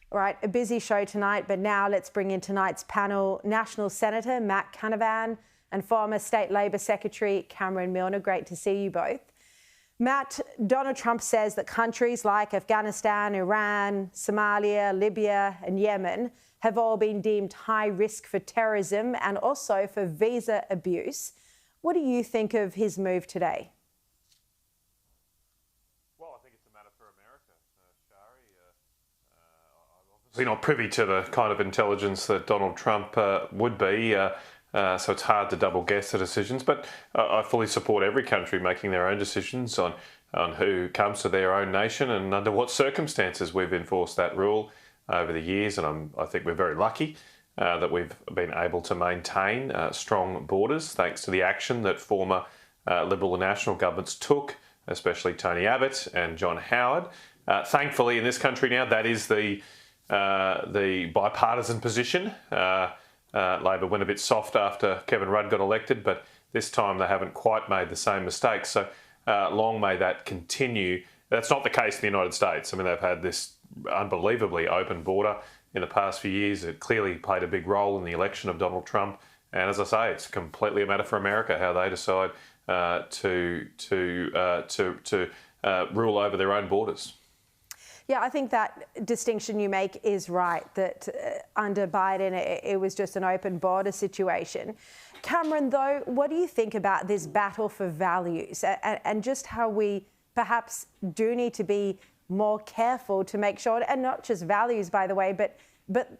All right, a busy show tonight, but now let's bring in tonight's panel, National Senator Matt Canavan and former State Labor Secretary Cameron Milner. Great to see you both. Matt, Donald Trump says that countries like Afghanistan, Iran, Somalia, Libya and Yemen have all been deemed high risk for terrorism and also for visa abuse. What do you think of his move today? Well, I think it's a matter for America, Shari. I'm obviously not privy to the kind of intelligence that Donald Trump would be. So it's hard to double guess the decisions, but I fully support every country making their own decisions on who comes to their own nation and under what circumstances. We've enforced that rule over the years, and I think we're very lucky that we've been able to maintain strong borders thanks to the action that former Liberal and National governments took, especially Tony Abbott and John Howard. Thankfully, in this country now, that is the bipartisan position. Labor went a bit soft after Kevin Rudd got elected, but this time they haven't quite made the same mistakes. So long may that continue. That's not the case in the United States. I mean, they've had this unbelievably open border in the past few years. It clearly played a big role in the election of Donald Trump. And as I say, it's completely a matter for America how they decide to rule over their own borders. Yeah, I think that distinction you make is right, that under Biden, it was just an open border situation. Cameron, though, what do you think about this battle for values and just how we perhaps do need to be more careful to make sure, and not just values, by the way, but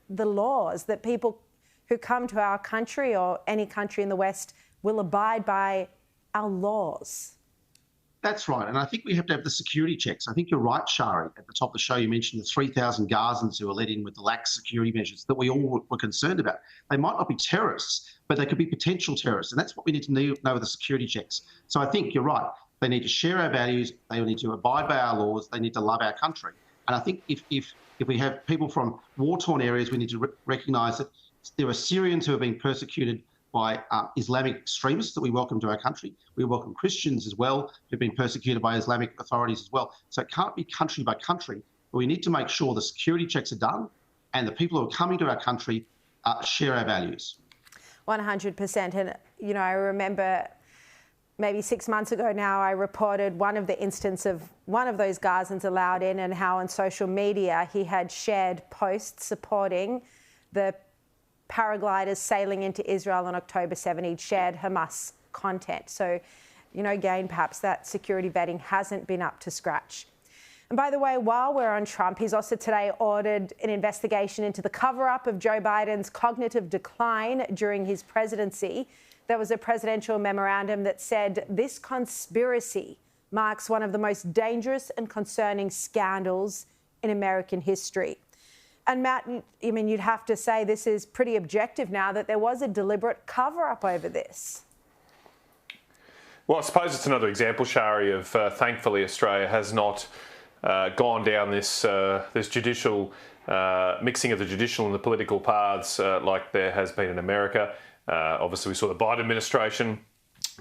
the laws that people who come to our country or any country in the West will abide by our laws? That's right. And I think we have to have the security checks. I think you're right, Shari. At the top of the show, you mentioned the 3,000 Gazans who were let in with the lax security measures that we all were concerned about. They might not be terrorists, but they could be potential terrorists. And that's what we need to know with the security checks. So I think you're right. They need to share our values. They need to abide by our laws. They need to love our country. And I think if we have people from war-torn areas, we need to recognise that there are Syrians who are being persecuted by Islamic extremists that we welcome to our country. We welcome Christians as well who've been persecuted by Islamic authorities as well. So it can't be country by country, but we need to make sure the security checks are done and the people who are coming to our country share our values. 100%. And, you know, I remember maybe 6 months ago now, I reported one of the instances of one of those Gazans allowed in and how on social media he had shared posts supporting the paragliders sailing into Israel on October 7. He'd shared Hamas content. So, you know, again, perhaps that security vetting hasn't been up to scratch. And by the way, while we're on Trump, he's also today ordered an investigation into the cover-up of Joe Biden's cognitive decline during his presidency. There was a presidential memorandum that said this conspiracy marks one of the most dangerous and concerning scandals in American history. And Matt, I mean, you'd have to say this is pretty objective now that there was a deliberate cover-up over this. Well, I suppose it's another example, Shari, of thankfully Australia has not gone down this judicial mixing of the judicial and the political paths like there has been in America. Obviously, we saw the Biden administration,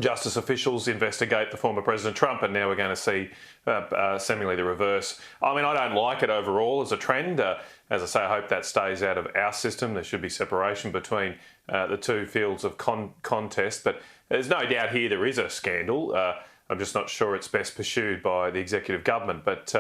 justice officials investigate the former President Trump, and now we're going to see seemingly the reverse. I mean, I don't like it overall as a trend. As I say, I hope that stays out of our system. There should be separation between the two fields of contest, but there's no doubt here there is a scandal. I'm just not sure it's best pursued by the executive government, but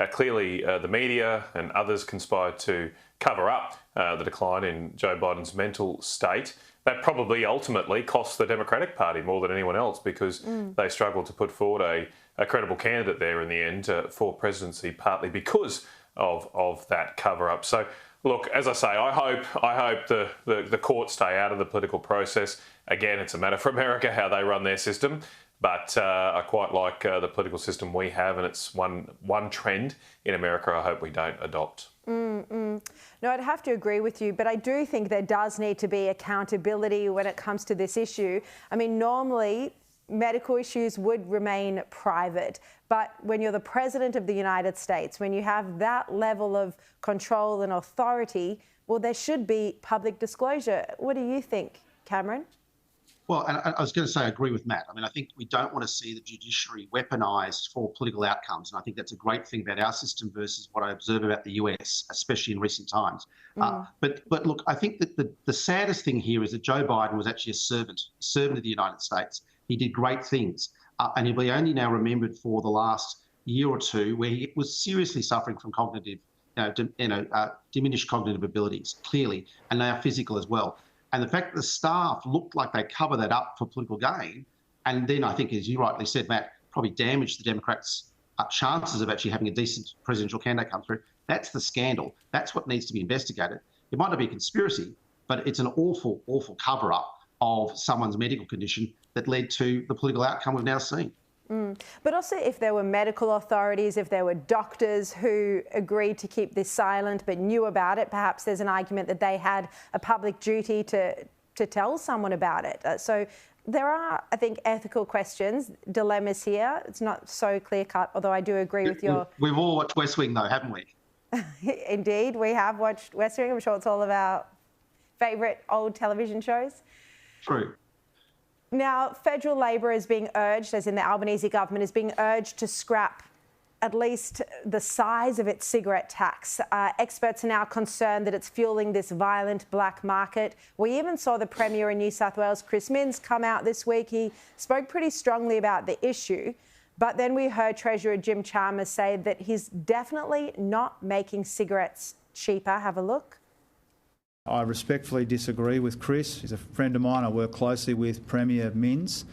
clearly the media and others conspired to cover up the decline in Joe Biden's mental state. That probably ultimately cost the Democratic Party more than anyone else because they struggled to put forward a credible candidate there in the end for presidency, partly because of that cover-up. So, look, as I say, I hope the courts stay out of the political process. Again, it's a matter for America how they run their system. But I quite like the political system we have, and it's one trend in America I hope we don't adopt. No, I'd have to agree with you, but I do think there does need to be accountability when it comes to this issue. I mean, normally medical issues would remain private, but when you're the President of the United States, when you have that level of control and authority, well, there should be public disclosure. What do you think, Cameron? Well, and I was going to say, I agree with Matt. I mean, I think we don't want to see the judiciary weaponised for political outcomes. And I think that's a great thing about our system versus what I observe about the US, especially in recent times. But look, I think that the saddest thing here is that Joe Biden was actually a servant of the United States. He did great things. And he'll be only now remembered for the last year or two where he was seriously suffering from cognitive, diminished cognitive abilities, clearly, and now physical as well. And the fact that the staff looked like they cover that up for political gain, and then I think, as you rightly said, Matt, probably damaged the Democrats' chances of actually having a decent presidential candidate come through. That's the scandal. That's what needs to be investigated. It might not be a conspiracy, but it's an awful, awful cover-up of someone's medical condition that led to the political outcome we've now seen. But also if there were medical authorities, if there were doctors who agreed to keep this silent but knew about it, perhaps there's an argument that they had a public duty to tell someone about it. So there are, I think, ethical questions, dilemmas here. It's not so clear-cut, although I do agree with your... We've all watched West Wing, though, haven't we? Indeed, we have watched West Wing. I'm sure it's all of our favourite old television shows. True. Now, federal Labor is being urged, as in the Albanese government, is being urged to scrap at least the size of its cigarette tax. Experts are now concerned that it's fueling this violent black market. We even saw the Premier in New South Wales, Chris Minns, come out this week. He spoke pretty strongly about the issue. But then we heard Treasurer Jim Chalmers say that he's definitely not making cigarettes cheaper. Have a look. I respectfully disagree with Chris. He's a friend of mine. I work closely with Premier Minns.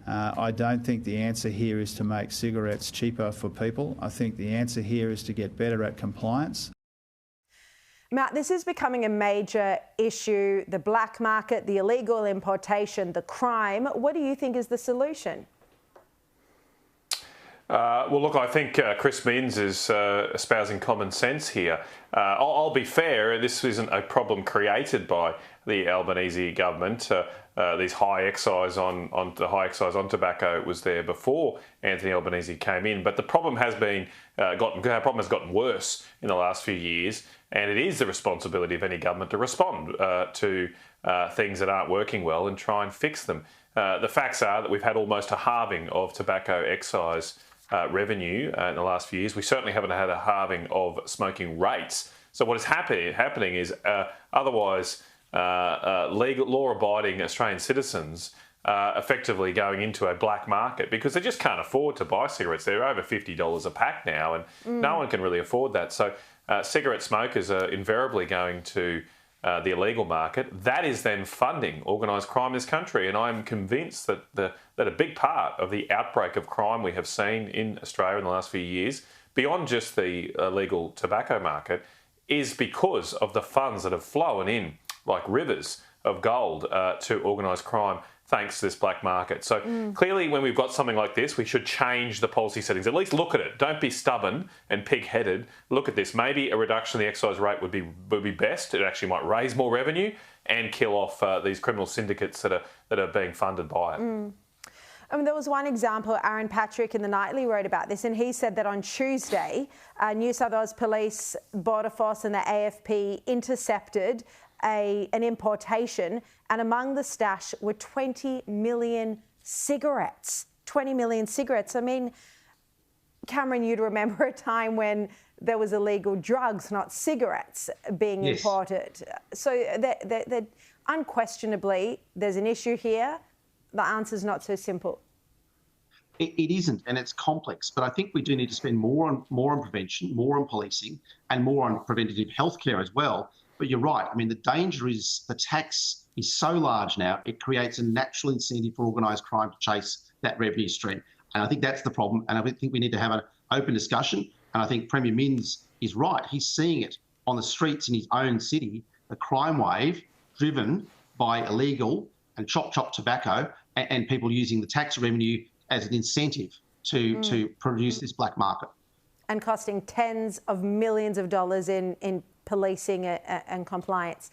I don't think the answer here is to make cigarettes cheaper for people. I think the answer here is to get better at compliance. Matt, this is becoming a major issue, the black market, the illegal importation, the crime. What do you think is the solution? Well, look, I think Chris Minns is espousing common sense here. I'll be fair, this isn't a problem created by the Albanese government. These high excise on tobacco was there before Anthony Albanese came in, but the problem has gotten worse in the last few years, and it is the responsibility of any government to respond to things that aren't working well and try and fix them. The facts are that we've had almost a halving of tobacco excise revenue in the last few years. We certainly haven't had a halving of smoking rates. So what is happening is otherwise legal, law-abiding Australian citizens effectively going into a black market because they just can't afford to buy cigarettes. They're over $50 a pack now, and no one can really afford that. So cigarette smokers are invariably going to the illegal market. That is then funding organised crime in this country, and I'm convinced that that a big part of the outbreak of crime we have seen in Australia in the last few years, beyond just the illegal tobacco market, is because of the funds that have flown in like rivers of gold to organised crime thanks to this black market. So clearly when we've got something like this, we should change the policy settings. At least look at it. Don't be stubborn and pig-headed. Look at this. Maybe a reduction in the excise rate would be best. It actually might raise more revenue and kill off these criminal syndicates that are being funded by it. I mean, there was one example, Aaron Patrick in the Nightly wrote about this, and he said that on Tuesday, New South Wales Police, Border Force and the AFP intercepted an importation, and among the stash were 20 million cigarettes. 20 million cigarettes. I mean, Cameron, you'd remember a time when there was illegal drugs, not cigarettes, being imported. So unquestionably, there's an issue here. The answer's not so simple. It isn't, and it's complex. But I think we do need to spend more on prevention, more on policing, and more on preventative healthcare as well. But you're right. I mean, the danger is the tax is so large now, it creates a natural incentive for organised crime to chase that revenue stream. And I think that's the problem. And I think we need to have an open discussion. And I think Premier Minns is right. He's seeing it on the streets in his own city, the crime wave driven by illegal and chop tobacco and people using the tax revenue as an incentive to produce this black market. And costing tens of millions of dollars in policing and compliance.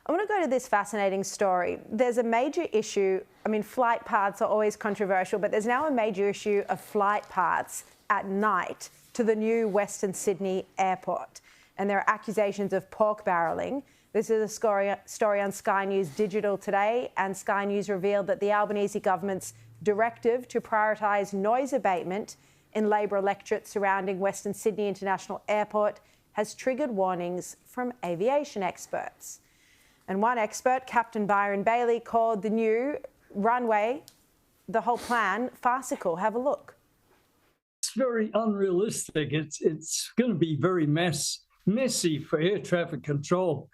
I want to go to this fascinating story. There's a major issue. I mean, flight paths are always controversial, but there's now a major issue of flight paths at night to the new Western Sydney airport. and there are accusations of pork barrelling. This is a story on Sky News Digital today, and Sky News revealed that the Albanese government's directive to prioritise noise abatement in Labor electorates surrounding Western Sydney International Airport has triggered warnings from aviation experts. And one expert, Captain Byron Bailey, called the new runway, the whole plan, farcical. Have a look. It's very unrealistic. It's going to be very messy for air traffic control.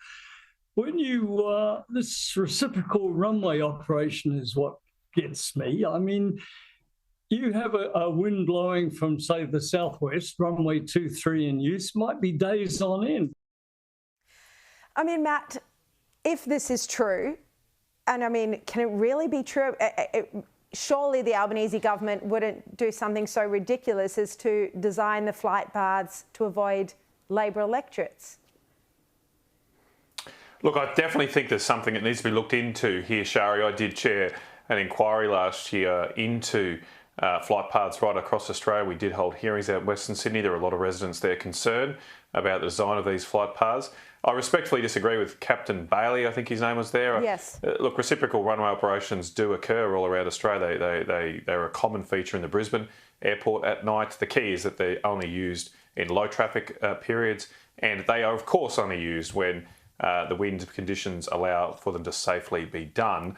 When you, this reciprocal runway operation is what gets me. I mean, you have a wind blowing from, say, the southwest, runway 23 in use, might be days on end. I mean, Matt, if this is true, and I mean, can it really be true? Surely the Albanese government wouldn't do something so ridiculous as to design the flight paths to avoid Labor electorates. Look, I definitely think there's something that needs to be looked into here, Shari. I did chair an inquiry last year into flight paths right across Australia. We did hold hearings out in Western Sydney. There were a lot of residents there concerned about the design of these flight paths. I respectfully disagree with Captain Bailey, I think his name was there. Yes. Look, reciprocal runway operations do occur all around Australia. They're a common feature in the Brisbane airport at night. The key is that they're only used in low traffic periods, and they are, of course, only used when the wind conditions allow for them to safely be done.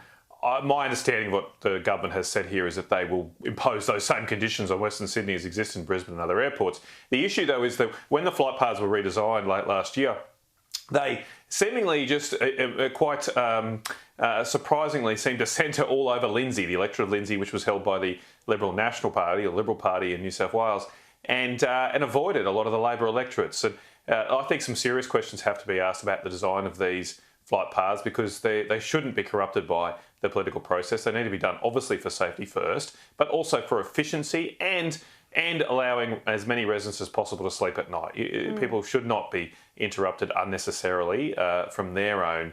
My understanding of what the government has said here is that they will impose those same conditions on Western Sydney as exist in Brisbane and other airports. The issue, though, is that when the flight paths were redesigned late last year, they seemingly just quite surprisingly seemed to centre all over Lindsay, the electorate of Lindsay, which was held by the Liberal National Party, or Liberal Party in New South Wales, and avoided a lot of the Labor electorates. And I think some serious questions have to be asked about the design of these flight paths, because they shouldn't be corrupted by the political process. They need to be done, obviously, for safety first, but also for efficiency and allowing as many residents as possible to sleep at night. People should not be interrupted unnecessarily from their own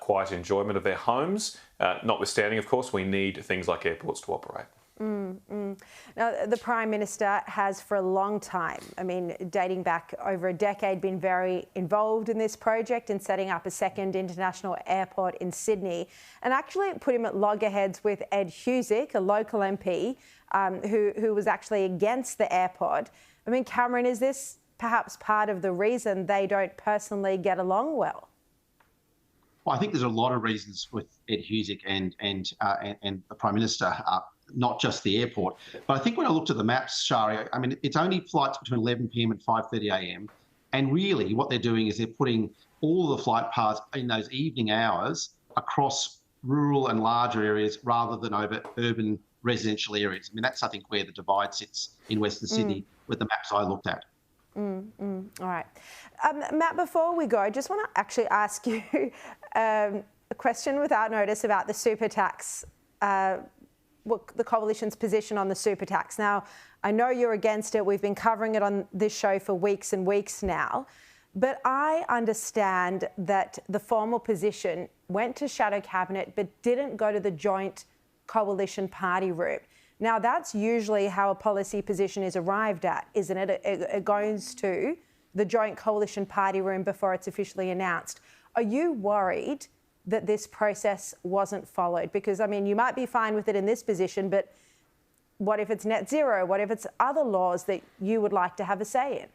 quiet enjoyment of their homes. Notwithstanding, of course, we need things like airports to operate. Now, the Prime Minister has for a long time, I mean, dating back over a decade, been very involved in this project and setting up a second international airport in Sydney, and actually put him at loggerheads with Ed Husic, a local MP, who was actually against the airport. I mean, Cameron, is this perhaps part of the reason they don't personally get along well? Well, I think there's a lot of reasons with Ed Husic and the Prime Minister, not just the airport. But I think when I looked at the maps, Shari, I mean, it's only flights between 11 p.m. and 5:30 a.m. And really what they're doing is they're putting all the flight paths in those evening hours across rural and larger areas rather than over urban residential areas. I mean, that's, I think, where the divide sits in Western Sydney with the maps I looked at. All right. Matt, before we go, I just want to actually ask you a question without notice about the super tax, the coalition's position on the super tax. Now, I know you're against it. We've been covering it on this show for weeks and weeks now. But I understand that the formal position went to shadow cabinet but didn't go to the joint coalition party room. Now, that's usually how a policy position is arrived at, isn't it? It goes to the joint coalition party room before it's officially announced. Are you worried that this process wasn't followed? Because, I mean, you might be fine with it in this position, but what if it's net zero? What if it's other laws that you would like to have a say in?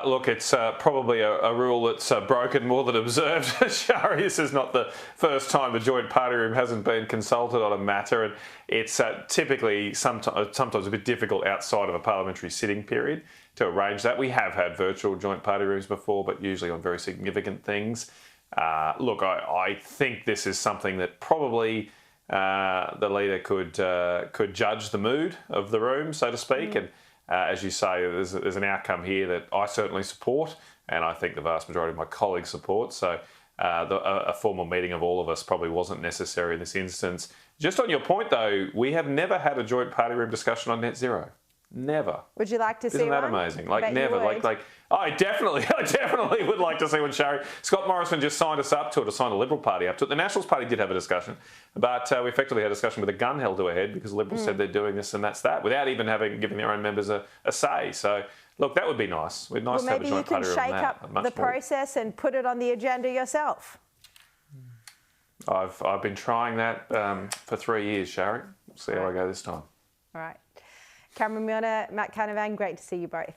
Look, it's probably a rule that's broken more than observed. Shari, this is not the first time the joint party room hasn't been consulted on a matter, and it's typically sometimes a bit difficult outside of a parliamentary sitting period to arrange that. We have had virtual joint party rooms before, but usually on very significant things. Look, I think this is something that probably the leader could judge the mood of the room, so to speak, and as you say, there's an outcome here that I certainly support, and I think the vast majority of my colleagues support. So a formal meeting of all of us probably wasn't necessary in this instance. Just on your point, though, we have never had a joint party room discussion on net zero. Never. Would you like to see one? Isn't that amazing? Like, never. Like I definitely would like to see one, Shari. Scott Morrison just signed us up to it, or signed the Liberal Party up to it. The Nationals Party did have a discussion, but we effectively had a discussion with a gun held to our head because the Liberals said they're doing this and that's that, without even giving their own members a say. So Look, that would be nice. We'd nice Well, to have a maybe you joint can puttery on shake that. up Much the more. process and put it on the agenda yourself. I've been trying that for 3 years, Shari. We'll see how I go this time. All right. Cameron Milner, Matt Canavan, great to see you both.